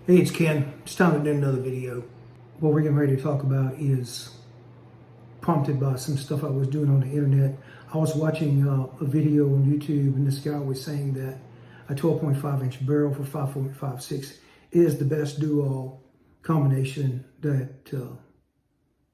Hey, it's Ken. It's time to do another video. What we're getting ready to talk about is prompted by some stuff I was doing on the internet. I was watching a video on YouTube, and this guy was saying that a 12.5 inch barrel for 5.56 is the best dual combination that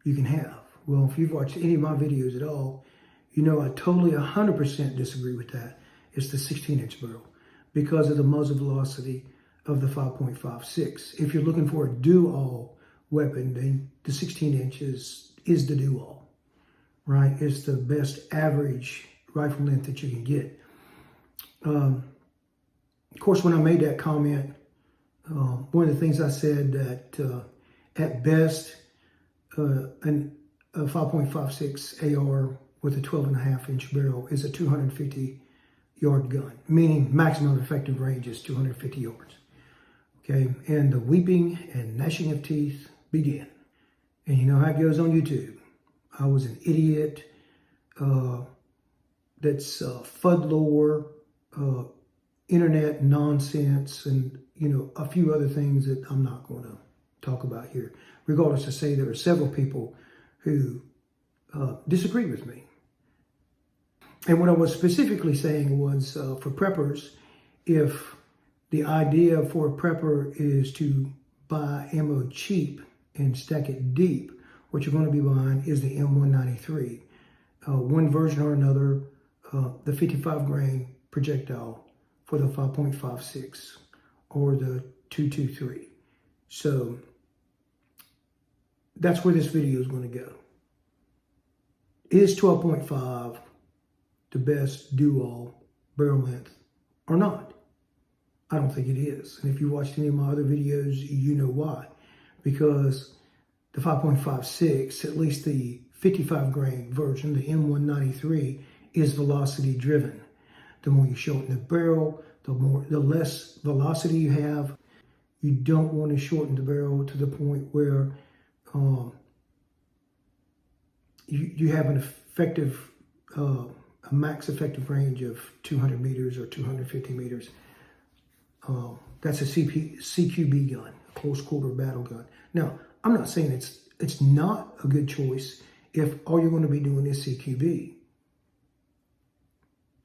you can have. Well, if you've watched any of my videos at all, you know I totally 100% disagree with that. It's the 16 inch barrel because of the muzzle velocity of the 5.56. If you're looking for a do-all weapon, then the 16 inches is the do-all, right? It's the best average rifle length that you can get. Of course, when I made that comment, one of the things I said that at best, a 5.56 AR with a 12.5 inch barrel is a 250 yard gun, meaning maximum effective range is 250 yards. Okay, and the weeping and gnashing of teeth began. And you know how it goes on YouTube. I was an idiot. That's FUD lore, internet nonsense, and you know a few other things that I'm not going to talk about here. Regardless, to say there are several people who disagree with me. And what I was specifically saying was for preppers, if the idea for a prepper is to buy ammo cheap and stack it deep, what you're going to be buying is the M193. One version or another, the 55 grain projectile for the 5.56 or the 223. So that's where this video is going to go. Is 12.5 the best dual barrel length or not? I don't think it is. And if you watched any of my other videos, you know why. Because the 5.56, at least the 55 grain version, the M193, is velocity driven. The more you shorten the barrel, the less velocity you have. You don't want to shorten the barrel to the point where you have an effective, a max effective range of 200 meters or 250 meters. That's a CQB gun, a close quarter battle gun. Now, I'm not saying it's not a good choice if all you're going to be doing is CQB.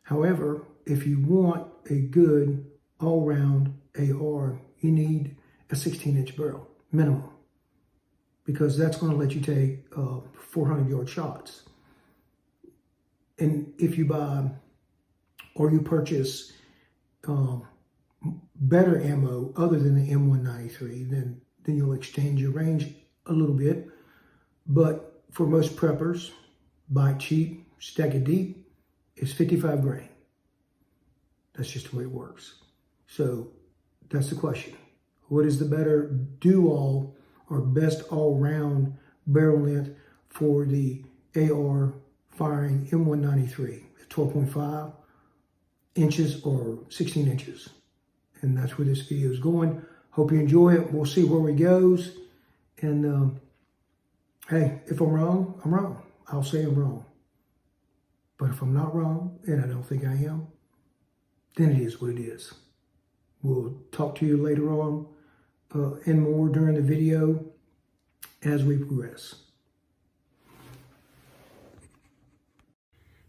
However, if you want a good all-round AR, you need a 16 inch barrel minimum, because that's going to let you take 400 yard shots. And if you buy or you purchase better ammo other than the M193, then you'll extend your range a little bit. But for most preppers, buy it cheap, stack it deep, it's 55 grain. That's just the way it works. So that's the question. What is the better do-all or best all-round barrel length for the AR firing M193? 12.5 inches or 16 inches? And that's where this video is going. Hope you enjoy it. We'll see where it goes. And hey, if I'm wrong, I'm wrong. I'll say I'm wrong. But if I'm not wrong, and I don't think I am, then it is what it is. We'll talk to you later on and more during the video as we progress.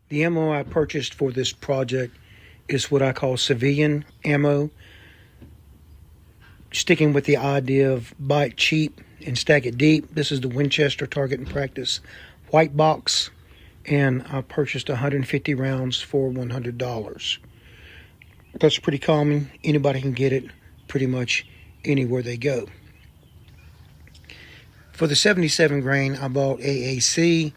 The ammo I purchased for this project is what I call civilian ammo. Sticking with the idea of buy it cheap and stack it deep. This is the Winchester Target and Practice white box, and I purchased 150 rounds for $100. That's pretty common. Anybody can get it pretty much anywhere they go. For the 77 grain, I bought AAC.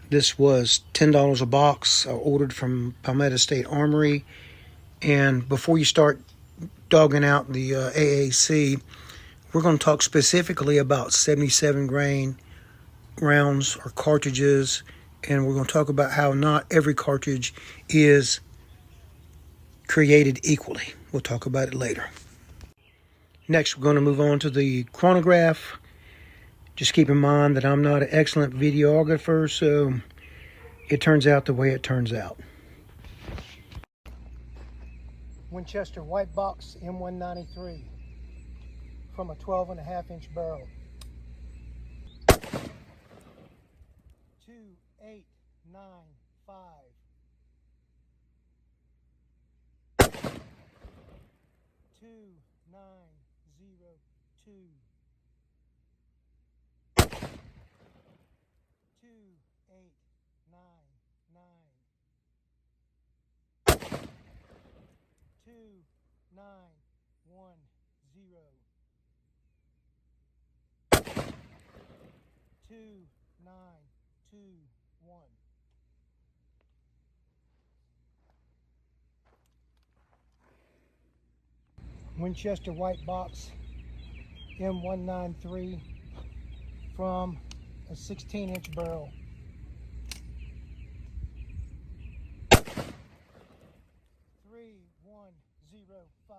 This was $10 a box. I ordered from Palmetto State Armory. And before you start dogging out the AAC, we're going to talk specifically about 77 grain rounds or cartridges, and we're going to talk about how not every cartridge is created equally. We'll talk about it later. Next, we're going to move on to the chronograph. Just keep in mind that I'm not an excellent videographer, so it turns out the way it turns out. Winchester white box M193. from a 12.5-inch barrel. 2895. 2902. 2899. 2910. 2921. Winchester white box M193 from a 16-inch barrel. 3105.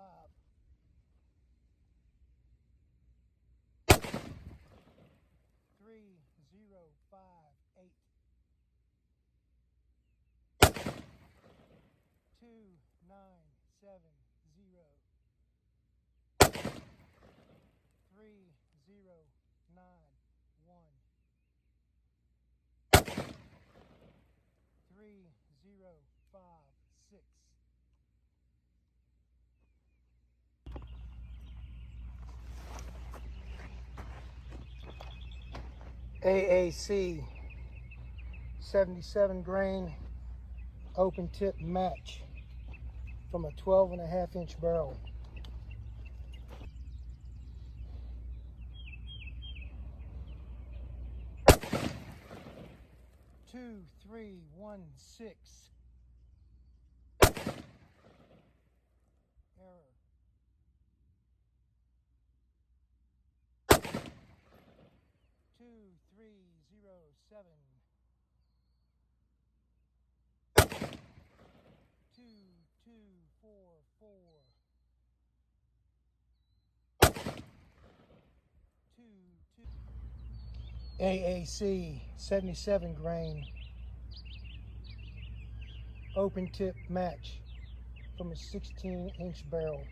3058. 2970. 3091. 3056. AAC 77 grain open tip match from a 12.5-inch barrel. 2316. Error. 2307. 2244. 22. AAC 77 grain open tip match from a 16-inch barrel.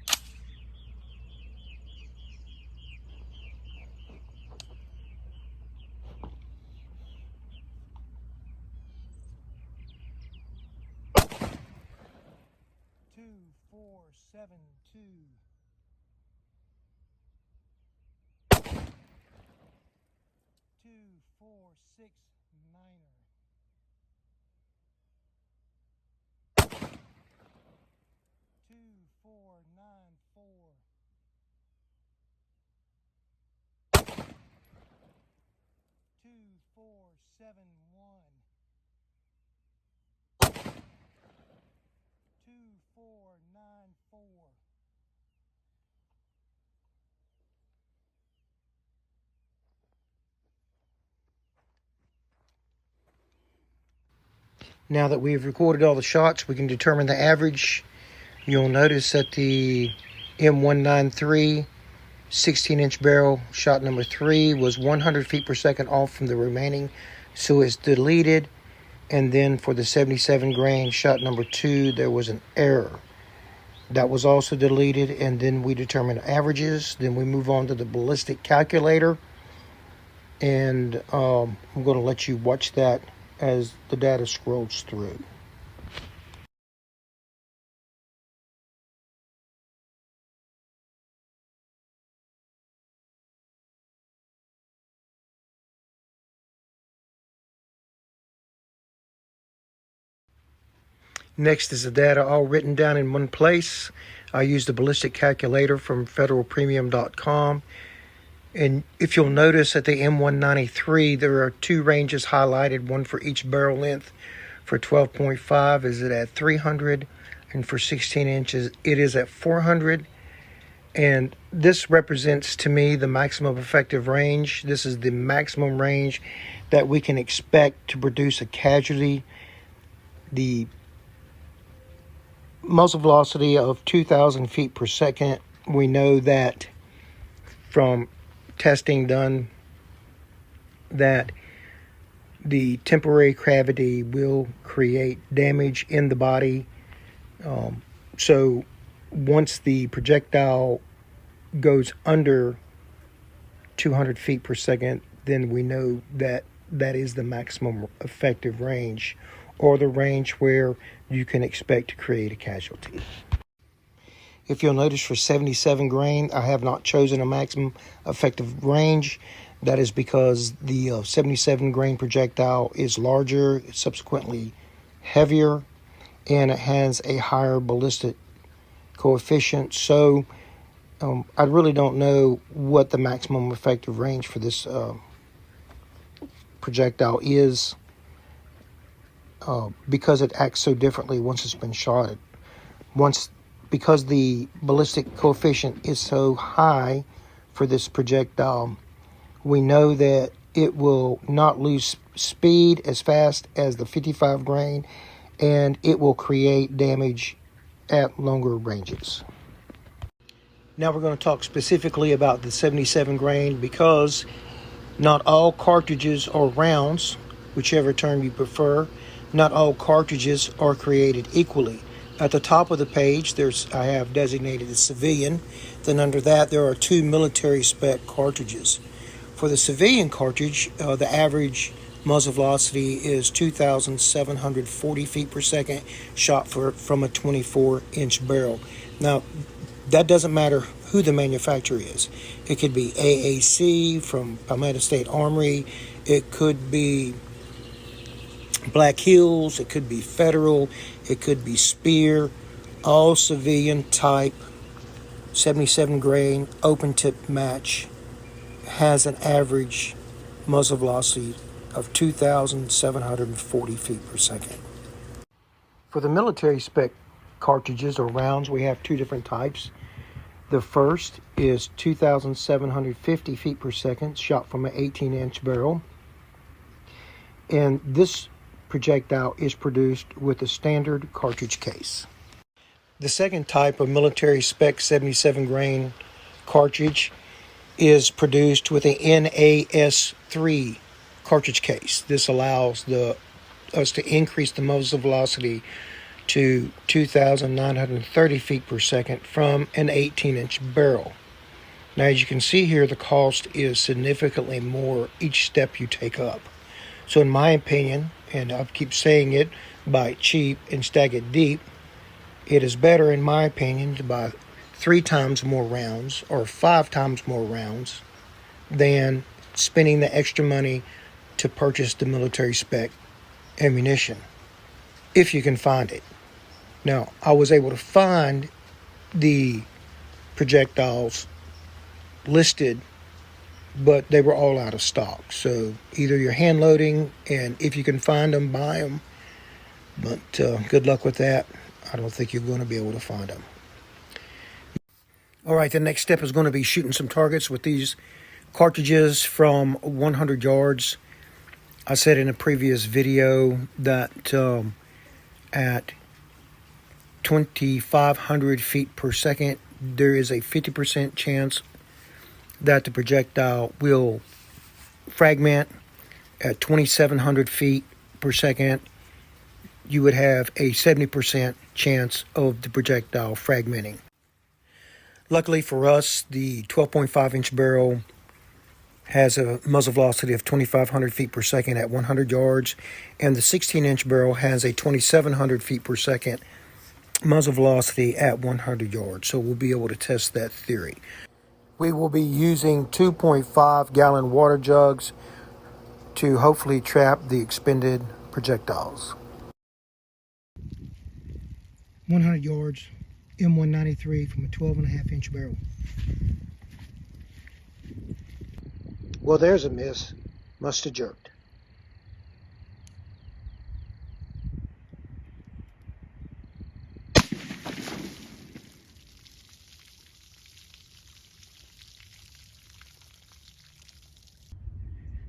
2472. 2469. 2494. 2471. 2494. Now that we've recorded all the shots, we can determine the average. You'll notice that the M193 16-inch barrel shot number 3 was 100 feet per second off from the remaining, so it's deleted. And then for the 77 grain shot number 2, there was an error. That was also deleted, and then we determine averages. Then we move on to the ballistic calculator, and I'm going to let you watch that as the data scrolls through. Next is the data all written down in one place. I used the ballistic calculator from federalpremium.com. And if you'll notice at the M193, there are 2 ranges highlighted, one for each barrel length. For 12.5 is it at 300, and for 16 inches it is at 400. And this represents to me the maximum effective range. This is the maximum range that we can expect to produce a casualty. The muzzle velocity of 2,000 feet per second. We know that from testing done that the temporary gravity will create damage in the body. So once the projectile goes under 200 feet per second, then we know that that is the maximum effective range, or the range where you can expect to create a casualty. If you'll notice, for 77 grain, I have not chosen a maximum effective range. That is because the 77 grain projectile is larger, subsequently heavier, and it has a higher ballistic coefficient. So I really don't know what the maximum effective range for this projectile is, because it acts so differently once it's been shot. Because the ballistic coefficient is so high for this projectile, we know that it will not lose speed as fast as the 55 grain, and it will create damage at longer ranges. Now we're going to talk specifically about the 77 grain, because not all cartridges or rounds, whichever term you prefer, not all cartridges are created equally. At the top of the page, I have designated as civilian. Then under that, there are 2 military spec cartridges. For the civilian cartridge, the average muzzle velocity is 2,740 feet per second, shot from a 24-inch barrel. Now, that doesn't matter who the manufacturer is. It could be AAC from Palmetto State Armory. It could be Black Hills. It could be Federal. It could be Spear. All civilian type 77 grain open tip match has an average muzzle velocity of 2,740 feet per second. For the military spec cartridges or rounds, we have 2 different types. The first is 2,750 feet per second, shot from an 18-inch barrel. And this projectile is produced with a standard cartridge case. The second type of military spec 77 grain cartridge is produced with an NAS3 cartridge case. This allows us to increase the muzzle velocity to 2,930 feet per second from an 18-inch barrel. Now, as you can see here, the cost is significantly more each step you take up. So in my opinion, and I keep saying it, buy it cheap and stack it deep, it is better, in my opinion, to buy 3 times more rounds or 5 times more rounds than spending the extra money to purchase the military spec ammunition, if you can find it. Now, I was able to find the projectiles listed, but they were all out of stock. So either you're hand loading, and if you can find them, buy them. But good luck with that. I don't think you're going to be able to find them. All right, the next step is going to be shooting some targets with these cartridges from 100 yards. I said in a previous video that at 2,500 feet per second, there is a 50% chance that the projectile will fragment. At 2,700 feet per second, you would have a 70% chance of the projectile fragmenting. Luckily for us, the 12.5-inch barrel has a muzzle velocity of 2,500 feet per second at 100 yards, and the 16-inch barrel has a 2,700 feet per second muzzle velocity at 100 yards. So we'll be able to test that theory. We will be using 2.5-gallon water jugs to hopefully trap the expended projectiles. 100 yards, M193 from a 12.5-inch barrel. Well, there's a miss. Must have jerked.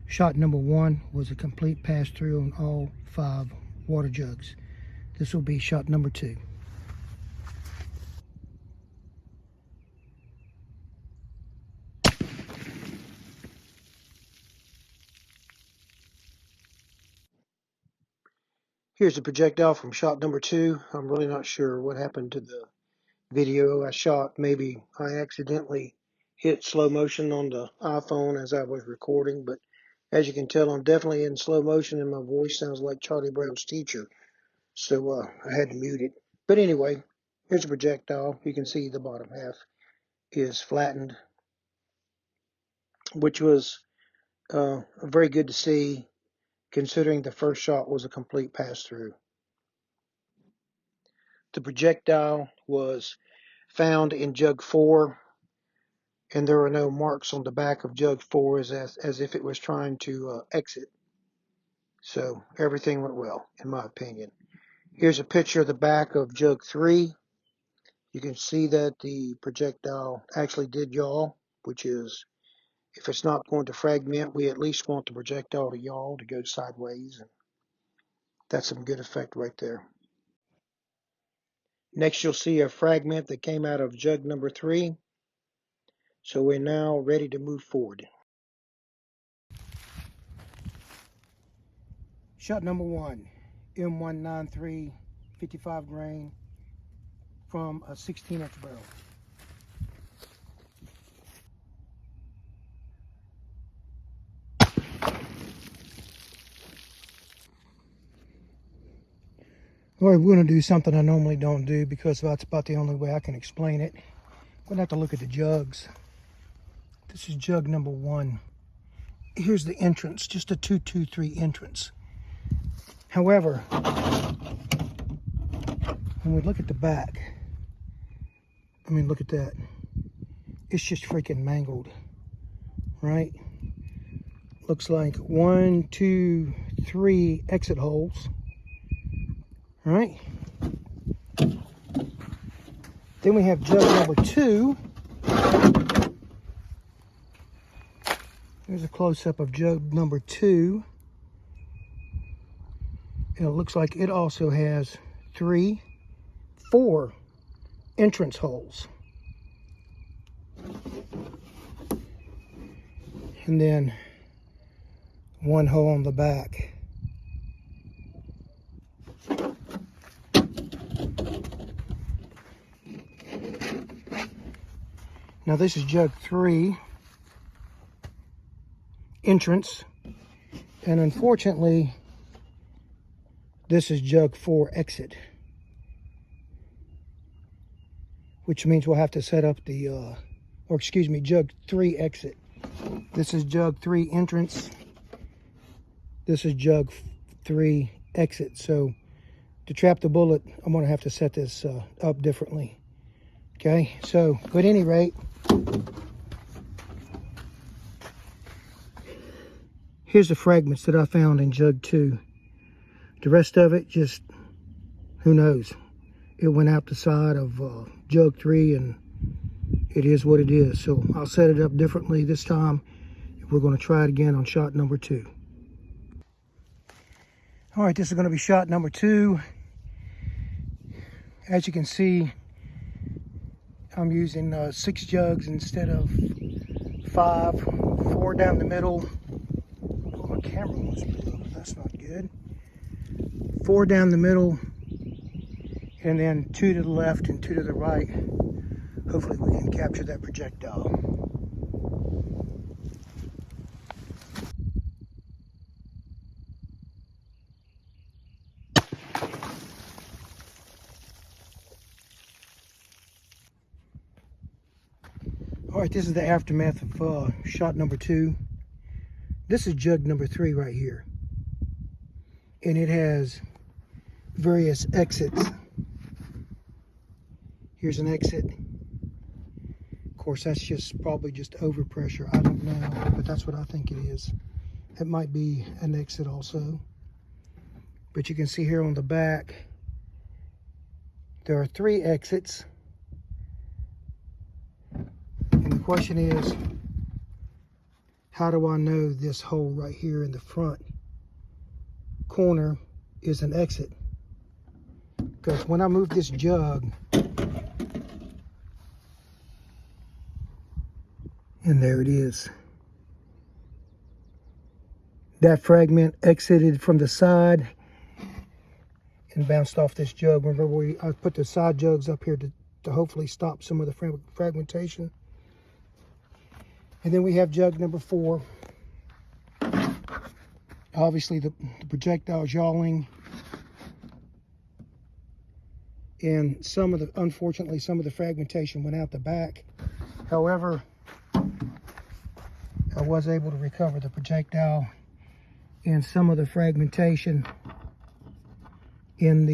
Shot number 1 was a complete pass-through on all 5 water jugs. This will be shot number 2. Here's the projectile from shot number 2. I'm really not sure what happened to the video I shot. Maybe I accidentally hit slow motion on the iPhone as I was recording, but as you can tell, I'm definitely in slow motion and my voice sounds like Charlie Brown's teacher. So I had to mute it. But anyway, here's a projectile. You can see the bottom half is flattened, which was very good to see considering the first shot was a complete pass-through. The projectile was found in jug 4, and there are no marks on the back of jug 4 as if it was trying to exit. So everything went well, in my opinion. Here's a picture of the back of jug 3. You can see that the projectile actually did yaw, which is, if it's not going to fragment, we at least want the projectile to yaw, to go sideways. And that's some good effect right there. Next, you'll see a fragment that came out of jug number 3. So we're now ready to move forward. Shot number 1, M193, 55 grain from a 16-inch barrel. All right, we're going to do something I normally don't do because that's about the only way I can explain it. We're going to have to look at the jugs. This is jug number 1. Here's the entrance, just a 223 entrance. However, when we look at the back, I mean, look at that. It's just freaking mangled, right? Looks like 1, 2, 3 exit holes, right? Then we have jug number 2. Here's a close-up of jug number 2. And it looks like it also has 3, 4 entrance holes. And then 1 hole on the back. Now this is jug 3 entrance, and unfortunately this is jug 4 exit, which means we'll have to set up the jug 3 exit. This is jug 3 entrance, this is jug 3 exit. So to trap the bullet, I'm going to have to set this up differently. Okay, so at any rate, here's the fragments that I found in jug 2. The rest of it, just, who knows? It went out the side of jug 3, and it is what it is. So I'll set it up differently this time. We're going to try it again on shot number 2. All right, this is going to be shot number 2. As you can see, I'm using 6 jugs instead of 5. 4 down the middle. Oh, my camera was blue. That's not good. 4 down the middle, and then 2 to the left and 2 to the right. Hopefully we can capture that projectile. All right, this is the aftermath of shot number 2. This is jug number 3 right here. And it has various exits. Here's an exit. Of course, that's probably just overpressure. I don't know, but that's what I think it is. It might be an exit also. But you can see here on the back, there are 3 exits. And the question is, how do I know this hole right here in the front corner is an exit? Because when I move this jug, and there it is. That fragment exited from the side and bounced off this jug. Remember, I put the side jugs up here to hopefully stop some of the fragmentation. And then we have jug number 4. Obviously the projectile yawing. And unfortunately, some of the fragmentation went out the back. However, I was able to recover the projectile and some of the fragmentation in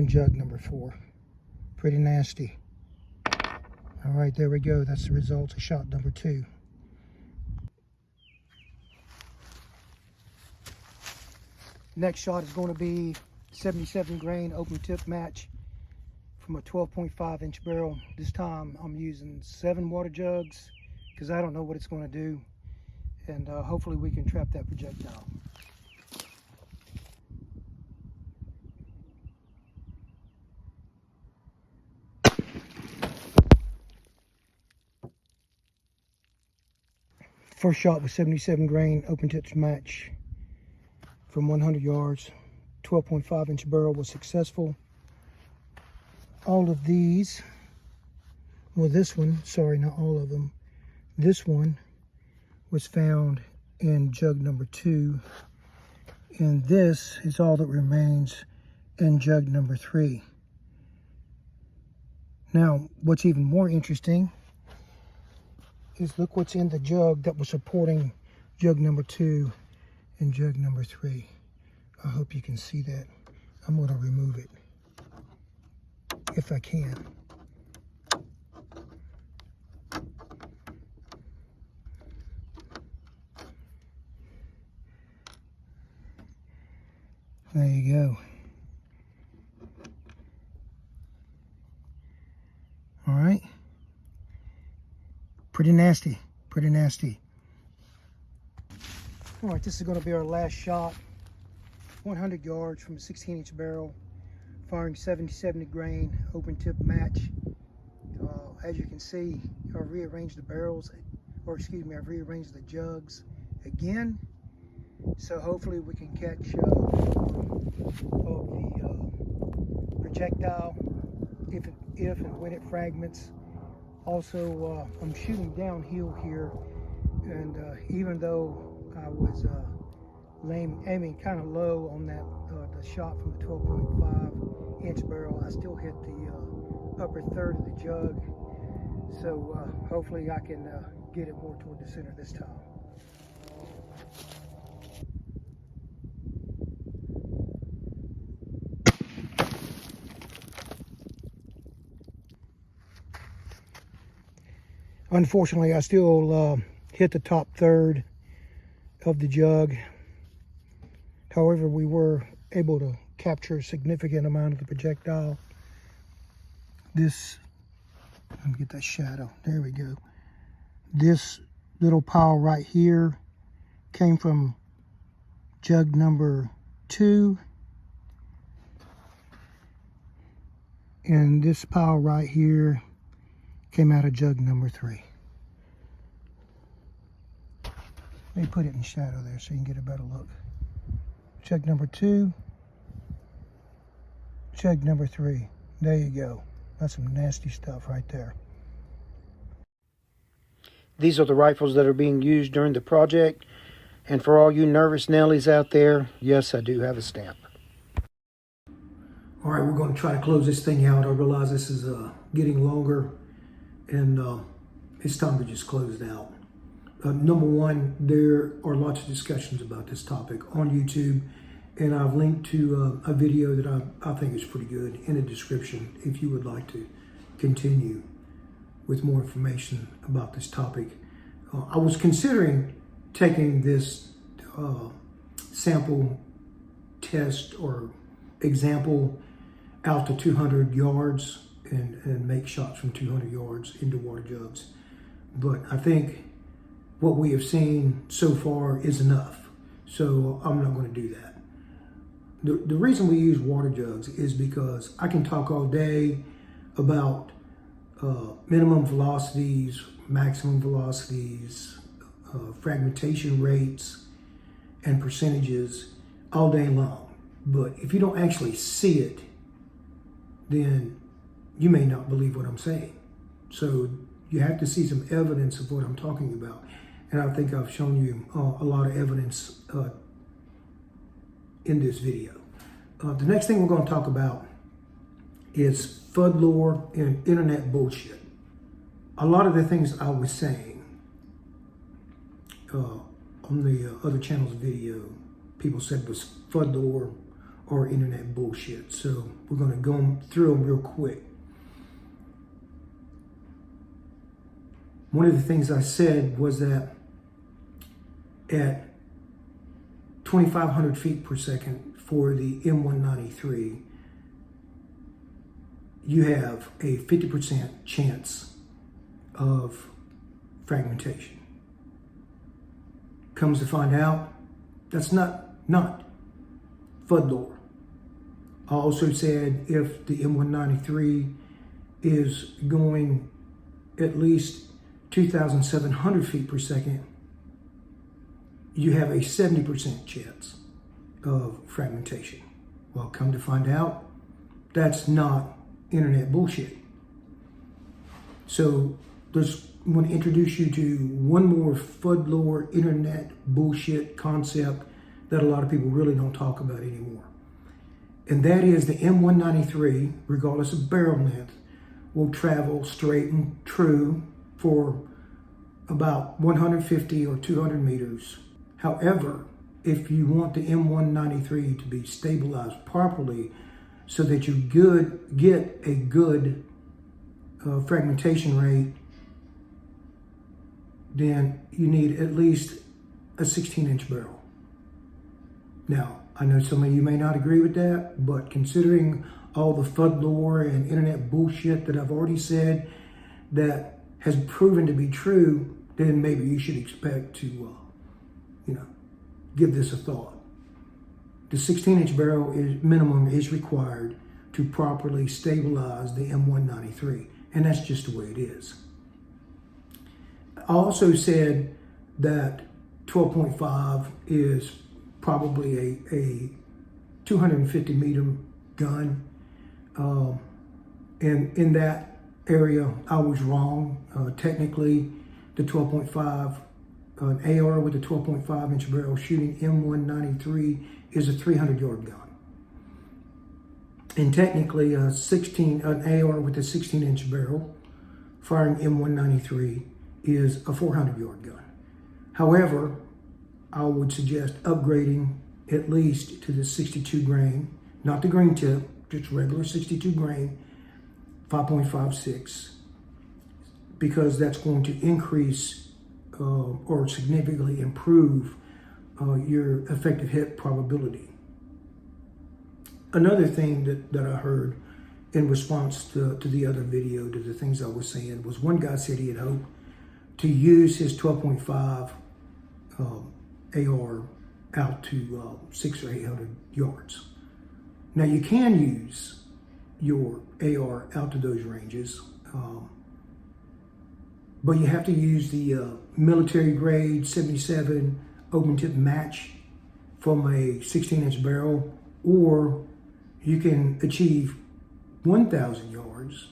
jug number 4. Pretty nasty. All right, there we go. That's the results of shot number 2. Next shot is going to be 77 grain open tip match from a 12.5 inch barrel. This time I'm using 7 water jugs because I don't know what it's going to do, and hopefully we can trap that projectile. First shot was 77 grain open tips match from 100 yards. 12.5 inch barrel was successful. All of these, well, this one, sorry, not all of them. This one was found in jug number 2, and this is all that remains in jug number 3. Now, what's even more interesting is look what's in the jug that was supporting jug number 2 and jug number 3. I hope you can see that. I'm going to remove it if I can. There you go. All right. Pretty nasty, pretty nasty. All right, this is going to be our last shot. 100 yards from a 16 inch barrel, firing 70 grain open tip match. As you can see, I've rearranged the barrels, or excuse me, I've rearranged the jugs again. So hopefully we can catch of the projectile if and when it fragments. Also, I'm shooting downhill here, and even though I was aiming kind of low on that the shot from the 12.5 inch barrel, I still hit the upper third of the jug. So hopefully I can get it more toward the center this time. Unfortunately, I still hit the top third of the jug. However, we were able to capture a significant amount of the projectile. This, let me get that shadow, there we go. This little pile right here came from jug number 2. And this pile right here came out of jug number 3. Let me put it in shadow there so you can get a better look. Jug number 2, jug number 3. There you go. That's some nasty stuff right there. These are the rifles that are being used during the project. And for all you nervous Nellies out there, yes, I do have a stamp. All right, we're going to try to close this thing out. I realize this is getting longer, and it's time to just close it out. Number one, there are lots of discussions about this topic on YouTube, and I've linked to a video that I think is pretty good in the description if you would like to continue with more information about this topic. I was considering taking this sample test or example out to 200 yards and make shots from 200 yards into water jugs. But I think what we have seen so far is enough. So I'm not going to do that. The reason we use water jugs is because I can talk all day about minimum velocities, maximum velocities, fragmentation rates, and percentages all day long. But if you don't actually see it, then you may not believe what I'm saying. So You have to see some evidence of what I'm talking about. And I think I've shown you a lot of evidence in this video. The next thing we're going to talk about is FUD lore and internet bullshit. A lot of the things I was saying on the other channel's video, people said was FUD lore or internet bullshit. So we're going to go through them real quick. One of the things I said was that at 2,500 feet per second for the M193, you have a 50% chance of fragmentation. Comes to find out, that's not FUD lore. I also said if the M193 is going at least 2,700 feet per second, you have a 70% chance of fragmentation. Well, come to find out, that's not internet bullshit. So I want to introduce you to one more FUD lore internet bullshit concept that a lot of people really don't talk about anymore. And that is the M193, regardless of barrel length, will travel straight and true for about 150 or 200 meters. However, if you want the M193 to be stabilized properly so that you get a good fragmentation rate, then you need at least a 16-inch barrel. Now, I know some of you may not agree with that, but considering all the FUD lore and internet bullshit that I've already said that has proven to be true, then maybe you should expect to, give this a thought. The 16-inch barrel minimum is required to properly stabilize the M193, and that's just the way it is. I also said that 12.5 is probably a 250 meter gun. And in that area, I was wrong. Technically, the 12.5, an AR with a 12.5 inch barrel shooting M193 is a 300-yard gun. And technically, an AR with a 16-inch barrel firing M193 is a 400-yard gun. However, I would suggest upgrading at least to the 62 grain, not the green tip, just regular 62 grain, 5.56, because that's going to increase or significantly improve your effective hit probability. Another thing that I heard in response to the other video, to the things I was saying, was one guy said he had hoped to use his 12.5 AR out to 600 or 800 yards. Now you can use your AR out to those ranges, but you have to use the military grade 77 open tip match from a 16-inch barrel, or you can achieve 1,000 yards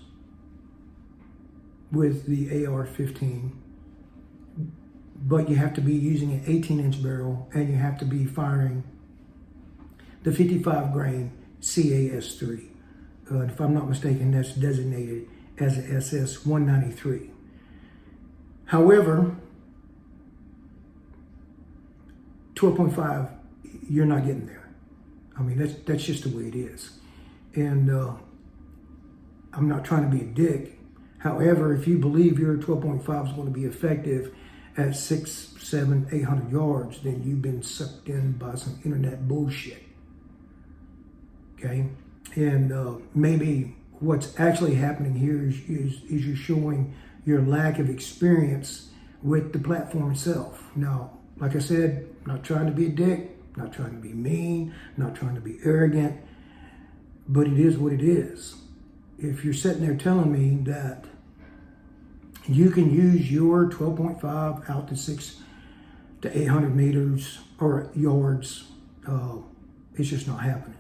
with the AR-15, but you have to be using an 18-inch barrel, and you have to be firing the 55 grain CAS-3. If I'm not mistaken, that's designated as an SS-193. However, 12.5, you're not getting there. I mean, that's just the way it is. And I'm not trying to be a dick. However, if you believe your 12.5 is going to be effective at 600, 700, 800 yards, then you've been sucked in by some internet bullshit. Okay? And maybe what's actually happening here is you're showing your lack of experience with the platform itself. Now, like I said, I'm not trying to be a dick, not trying to be mean, not trying to be arrogant, but it is what it is. If you're sitting there telling me that you can use your 12.5 out to 600 to 800 meters or yards, it's just not happening.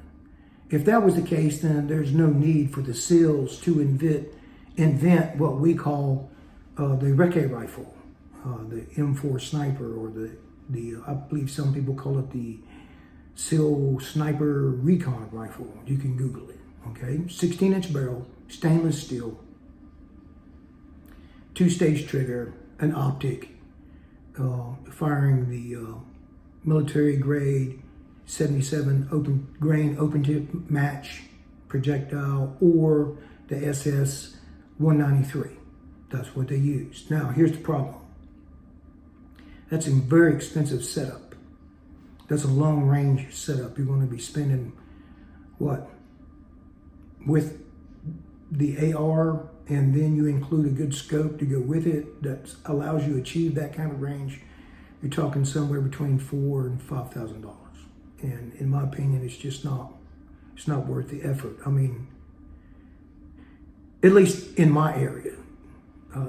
If that was the case, then there's no need for the SEALs to invent what we call the recce rifle, the M4 sniper, or the I believe some people call it the SIL sniper recon rifle. You can Google it, okay? 16-inch barrel, stainless steel, 2-stage trigger, an optic, firing the military grade 77 open tip match projectile, or the SS 193. That's what they use. Now, here's the problem. That's a very expensive setup. That's a long range setup. You're going to be spending what? With the AR, and then you include a good scope to go with it that allows you to achieve that kind of range. You're talking somewhere between $4,000 and $5,000. And in my opinion, it's just not worth the effort. I mean, at least in my area,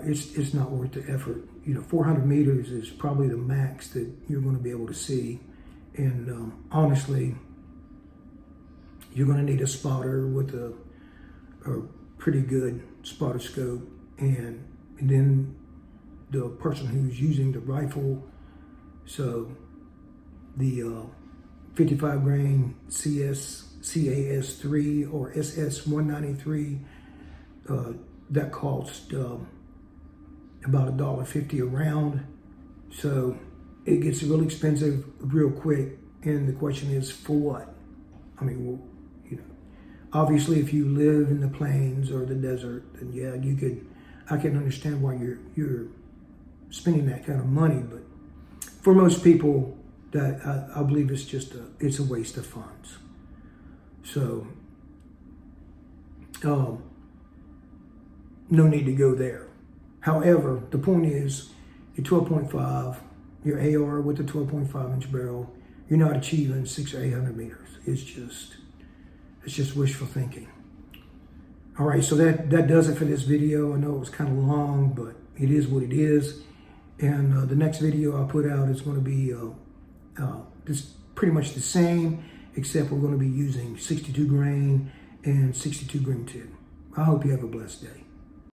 it's not worth the effort. 400 meters is probably the max that you're going to be able to see. And honestly, you're going to need a spotter with a pretty good spotter scope, and then the person who's using the rifle. So the 55 grain CAS3 or SS 193, that cost about $1.50 a round. So it gets really expensive real quick. And the question is, for what? I mean, well, obviously if you live in the plains or the desert, then yeah, I can understand why you're spending that kind of money. But for most people, that I believe it's a waste of funds. So no need to go there. However, the point is, your 12.5, your AR with the 12.5-inch barrel, you're not achieving 600 or 800 meters. It's just wishful thinking. All right, so that does it for this video. I know it was kind of long, but it is what it is. And the next video I'll put out is going to be just pretty much the same, except we're going to be using 62 grain and 62 grain tip. I hope you have a blessed day.